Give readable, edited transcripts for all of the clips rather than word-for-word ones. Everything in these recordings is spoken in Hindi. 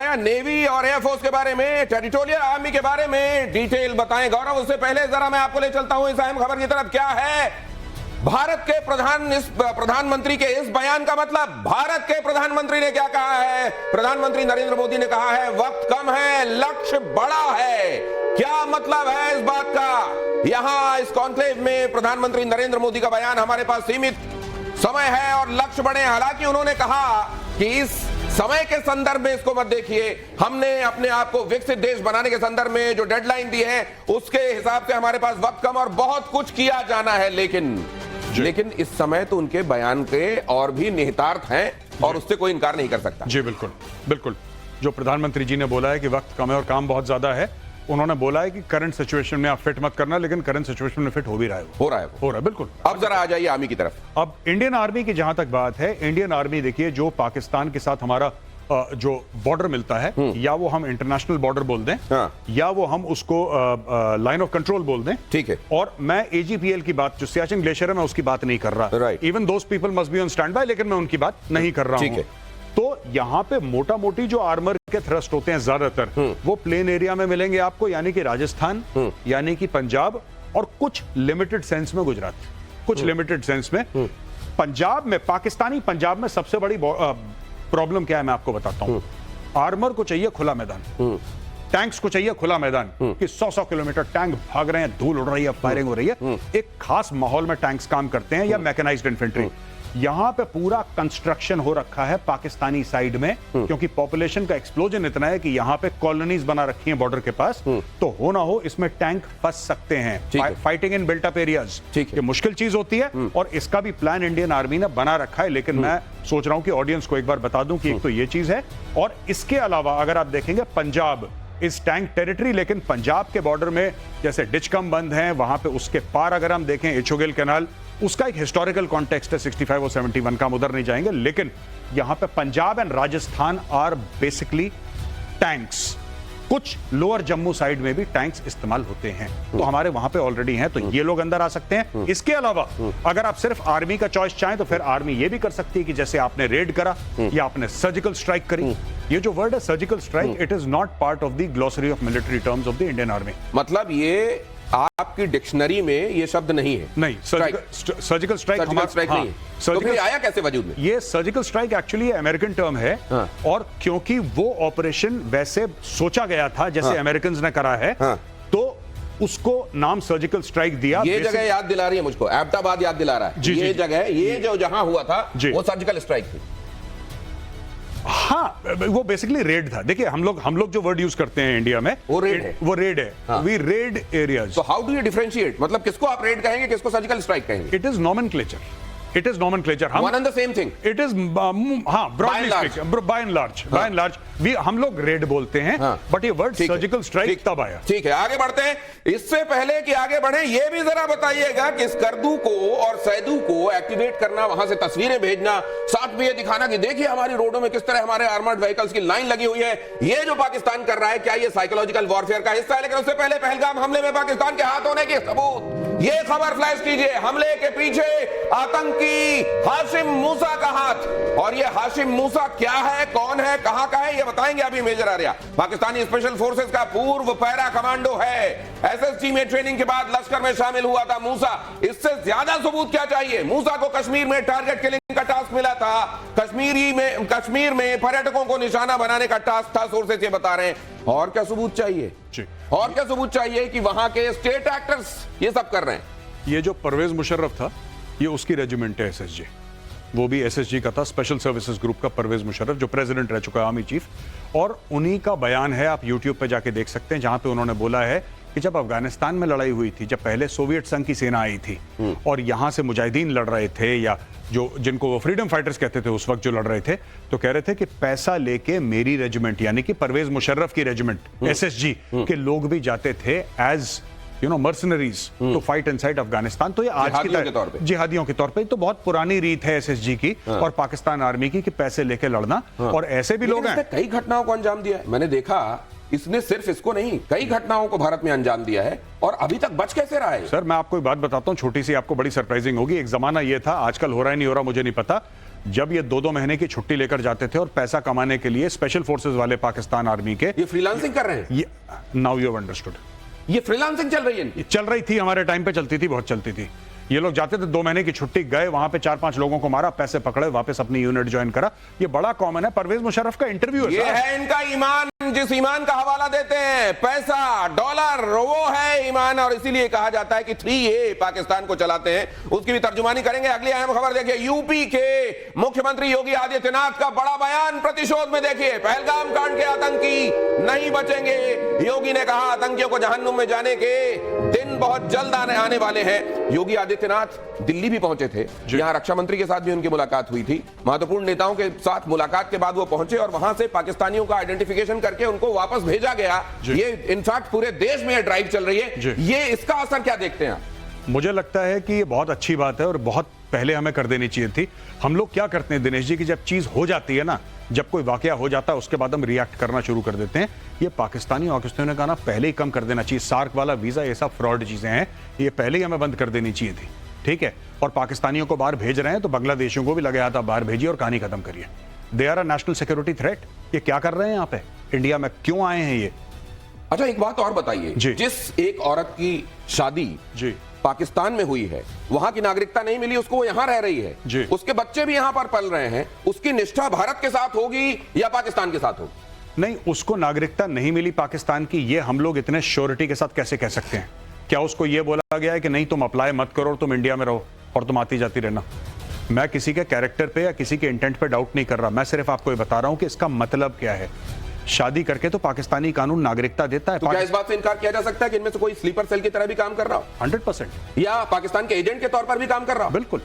बताया नेवी और एयरफोर्स के बारे में, टेरिटोरियल आर्मी के बारे में डिटेल बताएं गौरव। उससे पहले जरा मैं आपको ले चलता हूं इस अहम खबर की तरफ। क्या है भारत के प्रधानमंत्री के इस बयान का मतलब? भारत के प्रधानमंत्री ने क्या कहा है? प्रधानमंत्री नरेंद्र मोदी ने कहा है वक्त कम है, लक्ष्य बड़ा है। क्या मतलब है इस बात का? यहां इस कॉन्क्लेव में प्रधानमंत्री नरेंद्र मोदी का बयान, हमारे पास सीमित समय है और लक्ष्य बड़े। हालांकि उन्होंने कहा कि इस समय के संदर्भ में इसको मत देखिए, हमने अपने आप को विकसित देश बनाने के संदर्भ में जो डेडलाइन दी है उसके हिसाब से हमारे पास वक्त कम और बहुत कुछ किया जाना है। लेकिन इस समय तो उनके बयान के और भी निहितार्थ हैं और उससे कोई इनकार नहीं कर सकता। जी बिल्कुल बिल्कुल। जो प्रधानमंत्री जी ने बोला है कि वक्त कम है और काम बहुत ज्यादा है, उन्होंने बोला है कि करंट सिचुएशन में आप फिट मत करना, लेकिन करंट सिचुएशन में फिट हो भी रहा है। हो रहा है बिल्कुल। अब जरा आ जाइए आर्मी की तरफ। अब इंडियन आर्मी की जहां तक बात है, इंडियन आर्मी देखिए जो पाकिस्तान के साथ हमारा जो बॉर्डर मिलता है, या वो हम इंटरनेशनल बॉर्डर बोल दें, या वो हम उसको लाइन ऑफ कंट्रोल बोल दें, ठीक है। और मैं एजीपीएल की बात, जो सियाचिन ग्लेशियर है, मैं उसकी बात नहीं कर रहा। Even those people must be on stand by, लेकिन मैं उनकी बात नहीं कर रहा हूं। तो यहां पे मोटा मोटी जो आर्मर के थ्रस्ट होते हैं ज्यादातर वो प्लेन एरिया में मिलेंगे आपको, यानी कि राजस्थान, यानी कि पंजाब, और कुछ लिमिटेड सेंस में गुजरात, कुछ लिमिटेड सेंस में पंजाब में। पाकिस्तानी पंजाब में सबसे बड़ी प्रॉब्लम क्या है मैं आपको बताता हूं। आर्मर को चाहिए खुला मैदान, टैंक्स को चाहिए खुला मैदान, कि 100-100 किलोमीटर टैंक भाग रहे हैं, धूल उड़ रही है, फायरिंग हो रही है, एक खास माहौल में टैंक्स काम करते हैं, या मैकेनाइज्ड इन्फेंट्री। यहां पे पूरा कंस्ट्रक्शन हो रखा है पाकिस्तानी साइड में, क्योंकि पॉपुलेशन का एक्सप्लोजन इतना है कि यहां पे कॉलोनीज बना रखी हैं बॉर्डर के पास, तो हो ना हो इसमें टैंक फंस सकते हैं, fighting in built up areas. ये मुश्किल चीज होती है, और इसका भी प्लान इंडियन आर्मी ने बना रखा है। लेकिन मैं सोच रहा हूं कि ऑडियंस को एक बार बता दूं कि एक तो ये चीज है, और इसके अलावा अगर आप देखेंगे पंजाब इस टैंक टेरिटरी, लेकिन पंजाब के बॉर्डर में जैसे डिचकम बंद हैं, वहां पे उसके पार अगर हम देखें इछोगेल कैनाल, उसका एक हिस्टोरिकल कॉन्टेक्स्ट है 65 और 71 का, हम उधर नहीं जाएंगे। लेकिन यहां पे Punjab and Rajasthan are basically tanks. कुछ लोअर जम्मू साइड में भी टैंक्स इस्तेमाल होते हैं, तो हमारे वहां पे ऑलरेडी हैं, तो ये लोग अंदर आ सकते हैं। इसके अलावा अगर आप सिर्फ आर्मी का चॉइस चाहें तो फिर आर्मी ये भी कर सकती है कि जैसे आपने रेड करा या आपने सर्जिकल स्ट्राइक करी। ये जो वर्ड है surgical strike, it is not part of the glossary of military terms of the Indian army. मतलब ये आपकी डिक्शनरी में ये शब्द नहीं है? नहीं, सर्जिकल स्ट्राइक नहीं है। तो फिर आया कैसे वजूद में? ये surgical strike actually American term है, और क्योंकि वो ऑपरेशन वैसे सोचा गया था जैसे अमेरिकन ने करा है, तो उसको नाम सर्जिकल स्ट्राइक दिया। ये जगह याद दिला रही है मुझको, एबटाबाद याद दिला रहा है। ये जगह, ये जो जहां हुआ था वो सर्जिकल स्ट्राइक थी। हाँ, वो बेसिकली रेड था। देखिए हम लोग जो वर्ड यूज करते हैं इंडिया में, वो रेड है। We raid areas. So how do you differentiate? मतलब किसको आप रेड कहेंगे, किसको सर्जिकल स्ट्राइक कहेंगे? It is nomenclature. It is nomenclature. One and the same thing. It is broadly speaking, by and large, हम लोग रेड बोलते हैं, बट ये वर्ड सर्जिकल स्ट्राइक तब आया। ठीक है, आगे बढ़ते हैं। इससे पहले कि आगे बढ़े, ये भी जरा बताइएगा कि स्कर्दू को और सैदू को एक्टिवेट करना, वहां से तस्वीरें भेजना, साथ में ये दिखाना कि देखिए हमारी रोडों में किस तरह हमारे आर्मर्ड व्हीकल्स की लाइन लगी हुई है, ये जो पाकिस्तान कर रहा है, क्या ये साइकोलॉजिकल वॉरफेयर का हिस्सा है? लेकिन उससे पहले पहलगाम हमले में पाकिस्तान के हाथ होने के सबूत, ये खबर फ्लैश कीजिए। हमले के पीछे आतंकी हाशिम मूसा का हाथ, और ये हाशिम मूसा क्या है, कौन है, कहां का है, ये बताएंगे अभी major Arya. Pakistani special forces का पूर्व पैरा कमांडो है, एसएसजी में ट्रेनिंग के बाद लश्कर में शामिल हुआ था मूसा। इससे ज्यादा सबूत क्या चाहिए? मूसा को कश्मीर में टारगेट किलिंग का टास्क मिला था, कश्मीर में पर्यटकों को निशाना बनाने का टास्क था, सोर्सेस ये बता रहे हैं। और क्या सबूत चाहिए? और क्या सबूत चाहिए कि वहां के स्टेट एक्टर्स ये सब कर रहे हैं? ये जो परवेज मुशर्रफ था, ये उसकी रेजिमेंट है एसएसजी, वो भी एसएसजी का था, स्पेशल सर्विसेज ग्रुप का परवेज मुशर्रफ, जो प्रेसिडेंट रह चुका है, आर्मी चीफ। और उन्हीं का बयान है, आप यूट्यूब पे जाके देख सकते हैं, जहां पे उन्होंने बोला है कि जब अफगानिस्तान में लड़ाई हुई थी, जब पहले सोवियत संघ की सेना आई थी और यहां से मुजाहिदीन लड़ रहे थे, या जो जिनको वो फ्रीडम फाइटर्स कहते थे उस वक्त जो लड़ रहे थे, तो कह रहे थे कि पैसा लेके मेरी रेजिमेंट, यानी कि परवेज मुशर्रफ की रेजिमेंट एसएसजी के लोग भी जाते थे as mercenaries to fight inside Afghanistan. तो ये आज की जिहादियों के तौर पे तो बहुत पुरानी रीत है एसएसजी की और पाकिस्तान आर्मी की, कि पैसे लेके लड़ना। और ऐसे भी लोग हैं, कई घटनाओं को अंजाम दिया है। मैंने देखा इसने सिर्फ इसको नहीं, कई घटनाओं को भारत में अंजाम दिया है, और अभी तक बच कैसे रहा है? सर मैं आपको एक बात बताता हूं, छोटी सी, आपको बड़ी सरप्राइजिंग होगी। एक जमाना ये था, आजकल हो रहा है नहीं हो रहा मुझे नहीं पता, जब ये 2-2 महीने की छुट्टी लेकर जाते थे और पैसा कमाने के लिए स्पेशल फोर्सेस वाले पाकिस्तान आर्मी के, ये फ्रीलांसिंग कर रहे हैं। ये नाउ यू हैव अंडरस्टूड, ये फ्रीलांसिंग चल रही है। चल रही थी, हमारे टाइम पे चलती थी, बहुत चलती थी। ये लोग जाते थे 2 महीने की छुट्टी, गए वहां पे 4-5 लोगों को मारा, पैसे पकड़े, वापस अपनी यूनिट ज्वाइन करा। ये बड़ा कॉमन है। परवेज मुशर्रफ का इंटरव्यू है। ये है इनका ईमान, जिस ईमान का हवाला देते हैं, पैसा, डॉलर, वो है ईमान। और इसीलिए कहा जाता है कि 3A पाकिस्तान को चलाते हैं। उसकी भी तर्जुमानी करेंगे। अगली अहम खबर देखिए, यूपी के मुख्यमंत्री योगी आदित्यनाथ का बड़ा बयान प्रतिशोध में। देखिए, पहलगाम कांड के आतंकी नहीं बचेंगे। योगी ने कहा आतंकियों को जहन्नुम में जाने के दिन बहुत जल्द आने वाले हैं। योगी आदित्यनाथ दिल्ली भी पहुंचे थे, यहां रक्षा मंत्री के साथ भी उनकी मुलाकात हुई थी। महत्वपूर्ण नेताओं के साथ मुलाकात के बाद वो पहुंचे और वहां से पाकिस्तानियों का आइडेंटिफिकेशन करके उनको वापस भेजा गया। ये इनफैक्ट पूरे देश में ड्राइव चल रही है। ये इसका असर क्या देखते हैं आप? मुझे लगता है कि ये बहुत अच्छी बात है और बहुत पहले हमें कर देनी चाहिए थी। हम लोग क्या करते हैं दिनेश जी कि जब चीज हो जाती है ना, जब कोई वाकया हो जाता है उसके बाद हम रिएक्ट करना शुरू कर देते हैं। ये पाकिस्तानियों ने कहा ना पहले ही कम कर देना चाहिए। सार्क वाला वीजा, ये सब फ्रॉड चीजें हैं, ये पहले ही हमें बंद कर देनी चाहिए थी। ठीक है, और पाकिस्तानियों को बाहर भेज रहे हैं तो बांग्लादेशियों को भी लगे हाथ बाहर भेजिए और कहानी खत्म करिए। They are a national security threat. ये क्या कर रहे हैं यहाँ पे इंडिया में, क्यों आए हैं ये? अच्छा, एक बात और बताइए, जिस एक औरत की शादी जी पाकिस्तान में हुई है, वहां की नागरिकता नहीं मिली उसको, वो यहां रह रही है, उसके बच्चे भी यहां पर पल रहे हैं, उसकी निष्ठा भारत के साथ होगी या पाकिस्तान के साथ होगी? नहीं, उसको नागरिकता नहीं मिली पाकिस्तान की, ये हम लोग इतने श्योरिटी के साथ कैसे कह सकते हैं? क्या उसको ये बोला गया है कि नहीं तुम अप्लाई मत करो और तुम इंडिया में रहो और तुम आती जाती रहना? मैं किसी के कैरेक्टर पे या किसी के इंटेंट पे डाउट नहीं कर रहा, मैं सिर्फ आपको ये बता रहा हूं कि इसका मतलब क्या है। शादी करके तो पाकिस्तानी कानून नागरिकता देता है। तो क्या इस बात से इनकार किया जा सकता है कि इनमें से कोई स्लीपर सेल की तरह भी काम कर रहा हो? 100%। या पाकिस्तान के एजेंट के तौर पर भी काम कर रहा हो? बिल्कुल।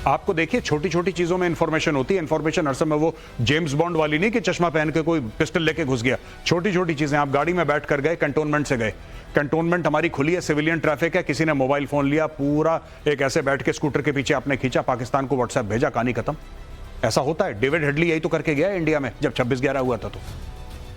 आपको देखिए, छोटी छोटी चीजों में इंफॉर्मेशन होती है। इंफॉर्मेशन हर समय वो जेम्स बॉन्ड वाली नहीं कि चश्मा पहन के कोई पिस्टल लेके घुस गया। छोटी छोटी चीजें, आप गाड़ी में बैठ कर गए, कंटोनमेंट से गए, कंटोनमेंट हमारी खुली है, सिविलियन ट्रैफिक है, किसी ने मोबाइल फोन लिया, पूरा एक ऐसे बैठ के स्कूटर के पीछे आपने खींचा, पाकिस्तान को व्हाट्सएप भेजा, कहानी खत्म। ऐसा होता है। डेविड हेडली यही तो करके गया इंडिया में जब 26/11 हुआ था।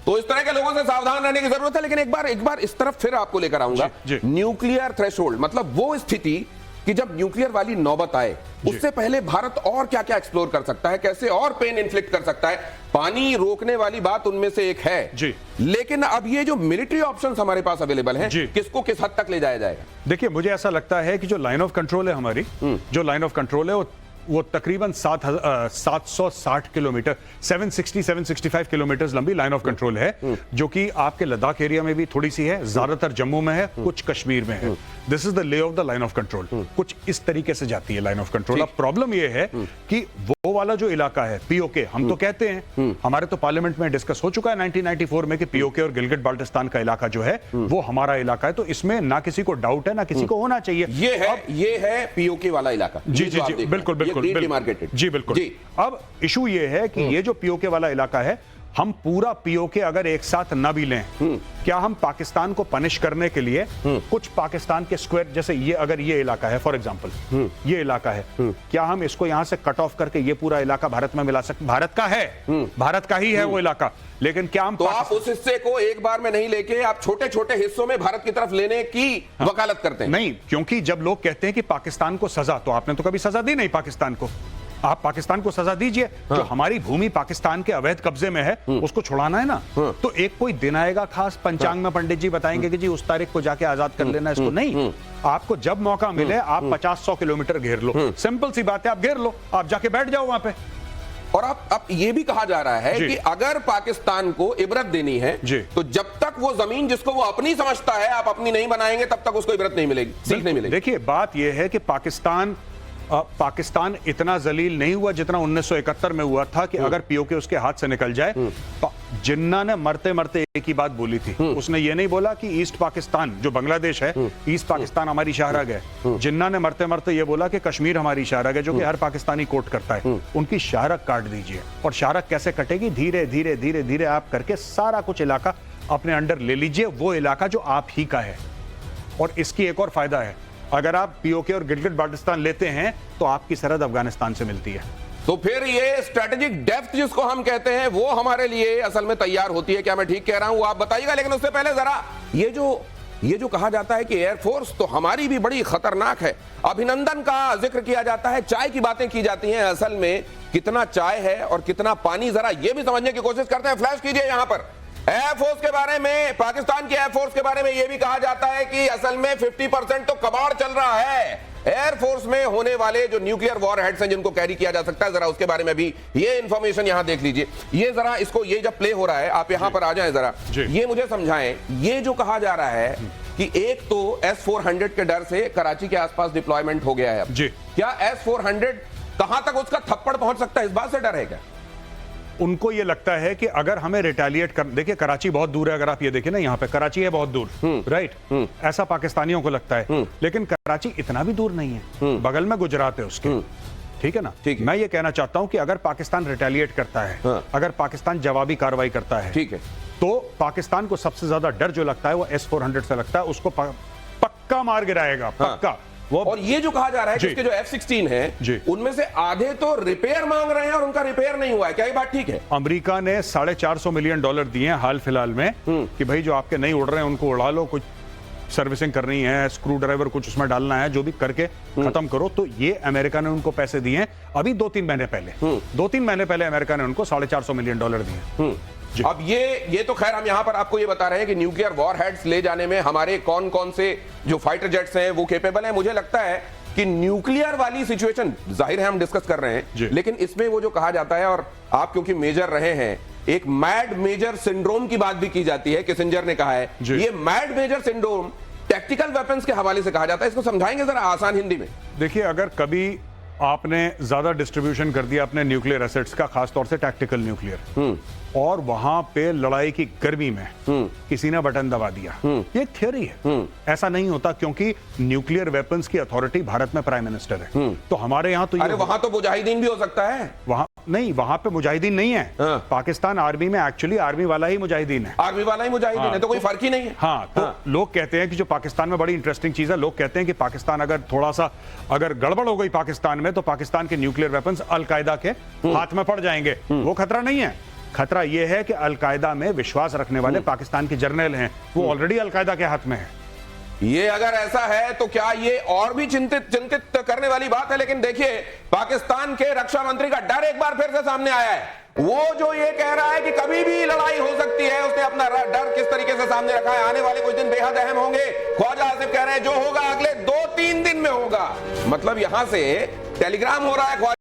तो इस तरह के लोगों से सावधान रहने की जरूरत है। लेकिन एक बार इस तरफ फिर आपको लेकर आऊंगा, न्यूक्लियर थ्रेशोल्ड, मतलब वो स्थिति कि जब न्यूक्लियर वाली नौबत आए, उससे पहले भारत और क्या क्या एक्सप्लोर कर सकता है, कैसे और पेन इन्फ्लिक्ट कर सकता है। पानी रोकने वाली बात उनमें से एक है जी। लेकिन अब ये जो मिलिट्री ऑप्शंस हमारे पास अवेलेबल हैं, किसको किस हद तक ले जाया जाएगा? देखिए, मुझे ऐसा लगता है कि जो लाइन ऑफ कंट्रोल है हमारी, जो लाइन ऑफ कंट्रोल है वो तकरीबन 760 किलोमीटर, 765 किलोमीटर लंबी लाइन ऑफ कंट्रोल है, जो कि आपके लद्दाख एरिया में भी थोड़ी सी है, ज्यादातर जम्मू में है, कुछ कश्मीर में है। This is the lay off the line of control. कुछ इस तरीके से जाती है लाइन ऑफ कंट्रोल। अब प्रॉब्लम यह है कि वो वाला जो इलाका है पीओके, हम तो कहते हैं, हमारे तो पार्लियामेंट में डिस्कस हो चुका है 1994 में कि पीओके और गिलगिट बाल्टिस्तान का इलाका जो है वो हमारा इलाका है। तो इसमें ना किसी को डाउट है, ना किसी को होना चाहिए। ये है पीओके वाला इलाका। जी जी जी, बिल्कुल बिल्कुल जी बिल्कुल। अब इशू ये है कि ये जो पीओके वाला इलाका है, हम पूरा पीओके अगर एक साथ न भी लें, क्या हम पाकिस्तान को पनिश करने के लिए कुछ पाकिस्तान के स्क्वायर, जैसे ये अगर ये इलाका है फॉर एग्जांपल, ये इलाका है, क्या हम इसको यहां से कट ऑफ करके ये पूरा इलाका भारत में मिला सकते? भारत का है, भारत का ही है वो इलाका, लेकिन क्या हम तो आप उस हिस्से को एक बार में नहीं लेके आप छोटे छोटे हिस्सों में भारत की तरफ लेने की वकालत करते हैं? नहीं, क्योंकि जब लोग कहते हैं कि पाकिस्तान को सजा, तो आपने तो कभी सजा दी नहीं पाकिस्तान को। आप पाकिस्तान को सजा दीजिए। जो हमारी भूमि पाकिस्तान के अवैध कब्जे में है, उसको छुड़ाना है ना, तो एक कोई दिन आएगा खास, पंचांग में पंडित जी बताएंगे कि जी उस तारीख को जाके आजाद कर लेना इसको। नहीं, आपको जब मौका मिले आप 50-100 किलोमीटर घेर लो। सिंपल सी बात है, आप घेर लो, आप जाके बैठ जाओ वहां पे। और अब ये भी कहा जा रहा है कि अगर पाकिस्तान को इबरत देनी है तो जब तक वो जमीन जिसको वो अपनी समझता है आप अपनी नहीं बनाएंगे, तब तक उसको इबरत नहीं मिलेगी, सीख नहीं मिलेगी। देखिए, बात यह है कि पाकिस्तान इतना जलील नहीं हुआ जितना 1971 में हुआ था कि अगर पीओके उसके हाथ से निकल जाए। जिन्ना ने मरते मरते एक ही बात बोली थी, उसने ये नहीं बोला कि ईस्ट पाकिस्तान जो बांग्लादेश है, ईस्ट पाकिस्तान हमारी शाहराग है। जिन्ना ने मरते मरते ये बोला कि कश्मीर हमारी शाहराग है, जो कि हर पाकिस्तानी कोर्ट करता है। उनकी शाहराग काट दीजिए। और शाहराग कैसे कटेगी? धीरे धीरे धीरे धीरे आप करके सारा कुछ इलाका अपने अंडर ले लीजिए, वो इलाका जो आप ही का है। और इसकी एक और फायदा है, अगर आप पीओके और गिलगिट बाल्टिस्तान लेते हैं तो आपकी सरहद अफगानिस्तान से मिलती है। तो फिर ये स्ट्रेटेजिक डेप्थ जिसको हम कहते हैं, वो हमारे लिए असल में तैयार होती है। क्या मैं ठीक कह रहा हूं? आप बताइएगा। लेकिन उससे पहले जरा ये जो ये जो कहा जाता है कि एयरफोर्स तो हमारी भी बड़ी खतरनाक है, अभिनंदन का जिक्र किया जाता है, चाय की बातें की जाती हैं, असल में कितना चाय है और कितना पानी, जरा ये भी समझने की कोशिश करते हैं। फ्लैश कीजिए यहां पर एयरफोर्स के बारे में, पाकिस्तान की एयरफोर्स के बारे में यह भी कहा जाता है कि असल में 50% तो कबाड़ चल रहा है। एयरफोर्स में होने वाले जो न्यूक्लियर वॉरहेड्स हैं जिनको कैरी किया जा सकता है, जरा उसके बारे में भी ये इंफॉर्मेशन यहां देख लीजिए। ये जरा इसको, ये जब प्ले हो रहा है, आप यहां पर आ जाएं जरा, ये मुझे समझाएं। ये जो कहा जा रहा है कि एक तो S-400 के डर से कराची के आसपास डिप्लॉयमेंट हो गया है अब, क्या S-400 कहां तक उसका थप्पड़ पहुंच सकता है, इस बात से डर है क्या? उनको ये लगता है कि अगर हमें रिटेलिएट कर, देखिए कराची बहुत दूर है, अगर आप ये देखें ना, यहाँ पे कराची है बहुत दूर, राइट, ऐसा पाकिस्तानियों को लगता है, लेकिन कराची इतना भी दूर नहीं है, बगल में गुजरात है उसके, ठीक है ना। मैं ये कहना चाहता हूं कि अगर पाकिस्तान रिटेलिएट करता है, अगर पाकिस्तान जवाबी कार्रवाई करता है, ठीक है, तो पाकिस्तान को सबसे ज्यादा डर जो लगता है वो S-400 से लगता है, उसको पक्का मार गिराएगा, पक्का। और ये जो कहा जा रहा है कि उसके जो F-16 हैं, उनमें से आधे तो रिपेयर मांग रहे हैं और उनका रिपेयर नहीं हुआ है, क्या ये बात ठीक है? अमेरिका ने $450 मिलियन दिए हैं हाल फिलहाल में कि भाई जो आपके नहीं उड़ रहे हैं उनको उड़ा लो, कुछ सर्विसिंग करनी है, स्क्रू ड्राइवर कुछ उसमें डालना है, जो भी करके खत्म करो। तो ये अमेरिका ने उनको पैसे दिए हैं अभी 2-3 महीने पहले, 2-3 महीने पहले अमेरिका ने उनको $450 मिलियन दिए। अब ये तो खैर हम यहां पर आपको ये बता रहे हैं कि न्यूक्लियर वॉरहेड्स ले जाने में हमारे कौन कौन से जो फाइटर जेट्स हैं वो कैपेबल हैं। मुझे लगता है कि न्यूक्लियर वाली सिचुएशन जाहिर है हम डिस्कस कर रहे हैं, लेकिन इसमें वो जो कहा जाता है, और आप क्योंकि मेजर रहे हैं, एक मैड मेजर सिंड्रोम की बात भी की जाती है, किसिंजर ने कहा है। ये mad major syndrome tactical weapons के हवाले से कहा जाता है, इसको समझाएंगे जरा आसान हिंदी में? देखिए, अगर कभी आपने ज्यादा डिस्ट्रीब्यूशन कर दिया अपने न्यूक्लियर एसेट्स का, खासतौर से टैक्टिकल न्यूक्लियर, और वहां पे लड़ाई की गर्मी में किसी ने बटन दबा दिया, ये एक थ्योरी है, ऐसा नहीं होता, क्योंकि न्यूक्लियर वेपन्स की अथॉरिटी भारत में प्राइम मिनिस्टर है। तो हमारे यहाँ तो अरे वहां तो मुजाहिदीन भी हो सकता है, वहां नहीं, वहां पे मुजाहिदीन नहीं है। पाकिस्तान आर्मी में एक्चुअली आर्मी वाला ही मुजाहिदीन है, आर्मी वाला ही मुजाहिदीन है, तो कोई फर्क ही नहीं है। हाँ, तो लोग कहते हैं कि जो पाकिस्तान में बड़ी इंटरेस्टिंग चीज है, लोग कहते हैं कि पाकिस्तान अगर थोड़ा सा अगर गड़बड़ हो गई पाकिस्तान में, तो पाकिस्तान के न्यूक्लियर वेपन्स अलकायदा के हाथ में पड़ जाएंगे। वो खतरा नहीं है, खतरा यह है कि अलकायदा में विश्वास रखने वाले पाकिस्तान के जर्नल हैं, वो ऑलरेडी अलकायदा के हाथ में है। ये अगर ऐसा है तो क्या ये और भी चिंतित करने वाली बात है। लेकिन देखिए, पाकिस्तान के रक्षा मंत्री का डर एक बार फिर से सामने आया है। वो जो ये कह रहा है कि कभी भी लड़ाई हो सकती है, उसने अपना डर किस तरीके से सामने रखा है। आने वाले कुछ दिन बेहद अहम होंगे। ख्वाजा आसिफ कह रहे हैं जो होगा अगले 2-3 दिन में होगा। मतलब यहां से टेलीग्राम हो रहा है